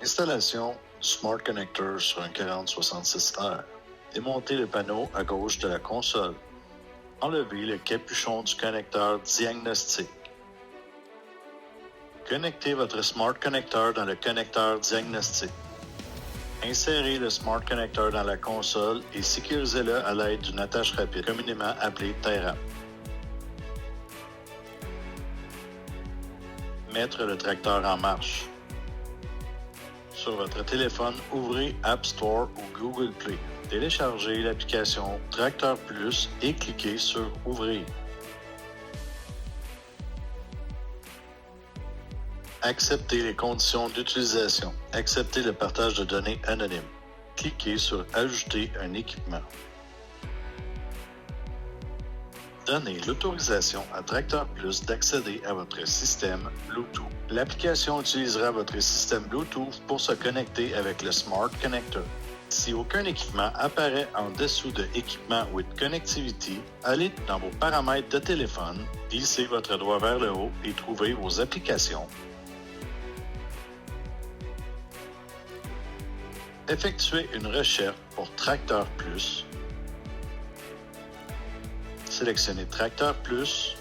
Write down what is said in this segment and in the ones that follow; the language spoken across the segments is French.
Installation du Smart Connector sur un 4066R. Démontez le panneau à gauche de la console. Enlevez le capuchon du connecteur diagnostic. Connectez votre Smart Connector dans le connecteur diagnostic. Insérez le Smart Connector dans la console et sécurisez-le à l'aide d'une attache rapide, communément appelée tie-wrap. Mettre le tracteur en marche. Sur votre téléphone, ouvrez App Store ou Google Play. Téléchargez l'application Tracteur Plus et cliquez sur Ouvrir. Acceptez les conditions d'utilisation. Acceptez le partage de données anonymes. Cliquez sur Ajouter un équipement. Donnez l'autorisation à Tracteur Plus d'accéder à votre système Bluetooth. L'application utilisera votre système Bluetooth pour se connecter avec le Smart Connector. Si aucun équipement apparaît en dessous de Équipement with Connectivity, allez dans vos paramètres de téléphone, glissez votre doigt vers le haut et trouvez vos applications. Effectuez une recherche pour Tracteur Plus. Sélectionnez Tracteur Plus.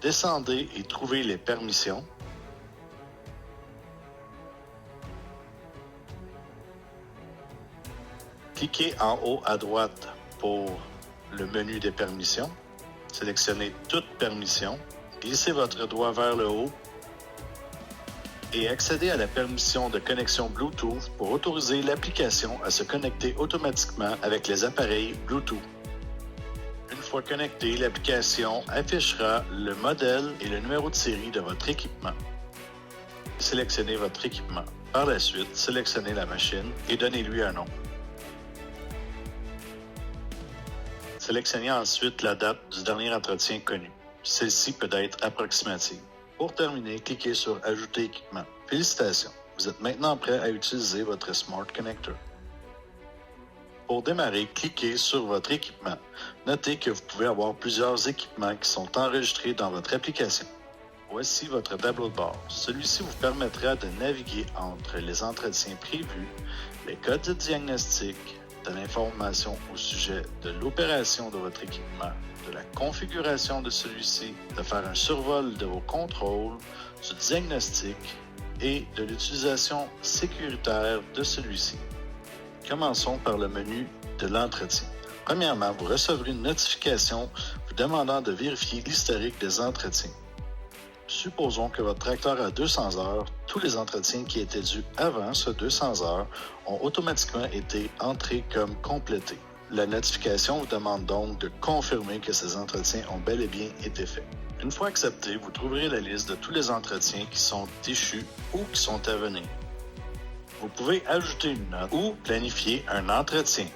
Descendez et trouvez les permissions. Cliquez en haut à droite pour le menu des permissions. Sélectionnez Toutes permissions. Glissez votre doigt vers le haut et accédez à la permission de connexion Bluetooth pour autoriser l'application à se connecter automatiquement avec les appareils Bluetooth. Une fois connectée, l'application affichera le modèle et le numéro de série de votre équipement. Sélectionnez votre équipement. Par la suite, sélectionnez la machine et donnez-lui un nom. Sélectionnez ensuite la date du dernier entretien connu. Celle-ci peut être approximative. Pour terminer, cliquez sur Ajouter équipement. Félicitations, vous êtes maintenant prêt à utiliser votre Smart Connector. Pour démarrer, cliquez sur votre équipement. Notez que vous pouvez avoir plusieurs équipements qui sont enregistrés dans votre application. Voici votre tableau de bord. Celui-ci vous permettra de naviguer entre les entretiens prévus, les codes de diagnostic, de l'information au sujet de l'opération de votre équipement, de la configuration de celui-ci, de faire un survol de vos contrôles, du diagnostic et de l'utilisation sécuritaire de celui-ci. Commençons par le menu de l'entretien. Premièrement, vous recevrez une notification vous demandant de vérifier l'historique des entretiens. Supposons que votre tracteur a 200 heures, tous les entretiens qui étaient dus avant ce 200 heures ont automatiquement été entrés comme complétés. La notification vous demande donc de confirmer que ces entretiens ont bel et bien été faits. Une fois accepté, vous trouverez la liste de tous les entretiens qui sont échus ou qui sont à venir. Vous pouvez ajouter une note ou planifier un entretien.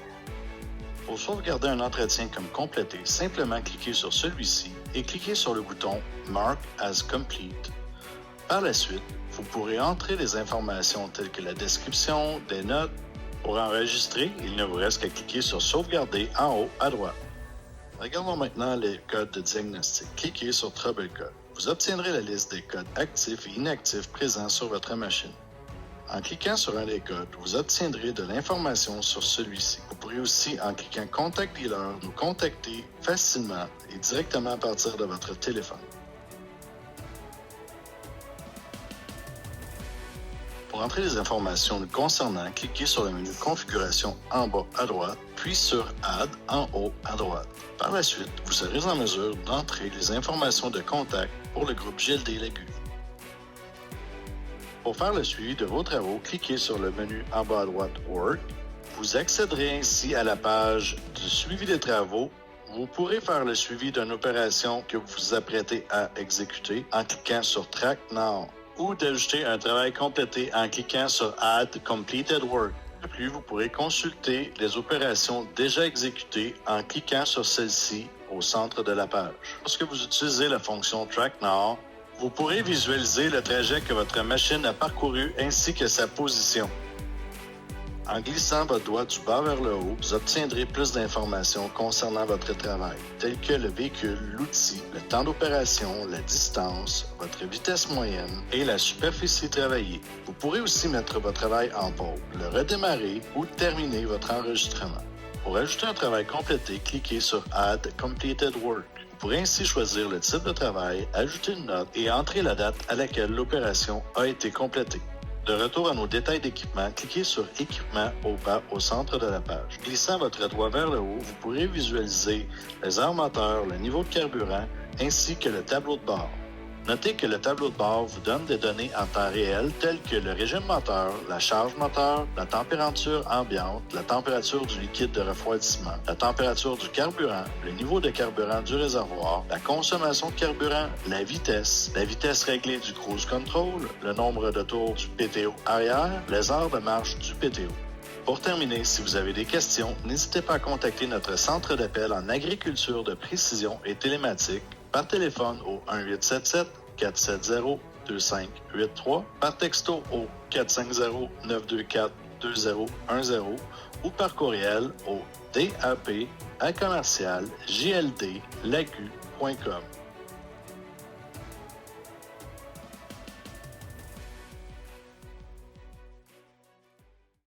Pour sauvegarder un entretien comme complété, simplement cliquez sur celui-ci et cliquez sur le bouton Mark as Complete. Par la suite, vous pourrez entrer les informations telles que la description, des notes. Pour enregistrer, il ne vous reste qu'à cliquer sur Sauvegarder en haut à droite. Regardons maintenant les codes de diagnostic. Cliquez sur Trouble Code. Vous obtiendrez la liste des codes actifs et inactifs présents sur votre machine. En cliquant sur un des codes, vous obtiendrez de l'information sur celui-ci. Vous pourrez aussi, en cliquant Contact Dealer, nous contacter facilement et directement à partir de votre téléphone. Pour entrer les informations nous concernant, cliquez sur le menu Configuration en bas à droite, puis sur Add en haut à droite. Par la suite, vous serez en mesure d'entrer les informations de contact pour le groupe GLD Lagu. Pour faire le suivi de vos travaux, cliquez sur le menu en bas à droite Work. Vous accéderez ainsi à la page du suivi des travaux. Vous pourrez faire le suivi d'une opération que vous vous apprêtez à exécuter en cliquant sur Track Now ou d'ajouter un travail complété en cliquant sur Add Completed Work. De plus, vous pourrez consulter les opérations déjà exécutées en cliquant sur celle-ci au centre de la page. Lorsque vous utilisez la fonction Track Now, vous pourrez visualiser le trajet que votre machine a parcouru ainsi que sa position. En glissant votre doigt du bas vers le haut, vous obtiendrez plus d'informations concernant votre travail, telles que le véhicule, l'outil, le temps d'opération, la distance, votre vitesse moyenne et la superficie travaillée. Vous pourrez aussi mettre votre travail en pause, le redémarrer ou terminer votre enregistrement. Pour ajouter un travail complété, cliquez sur Add Completed Work. Vous pourrez ainsi choisir le type de travail, ajouter une note et entrer la date à laquelle l'opération a été complétée. De retour à nos détails d'équipement, cliquez sur Équipement au bas au centre de la page. Glissant votre doigt vers le haut, vous pourrez visualiser les heures moteurs, le niveau de carburant ainsi que le tableau de bord. Notez que le tableau de bord vous donne des données en temps réel telles que le régime moteur, la charge moteur, la température ambiante, la température du liquide de refroidissement, la température du carburant, le niveau de carburant du réservoir, la consommation de carburant, la vitesse réglée du cruise control, le nombre de tours du PTO arrière, les heures de marche du PTO. Pour terminer, si vous avez des questions, n'hésitez pas à contacter notre centre d'appel en agriculture de précision et télématique par téléphone au 1-877-470-2583, par texto au 450-924-2010 ou par courriel au dap@jldlagu.com.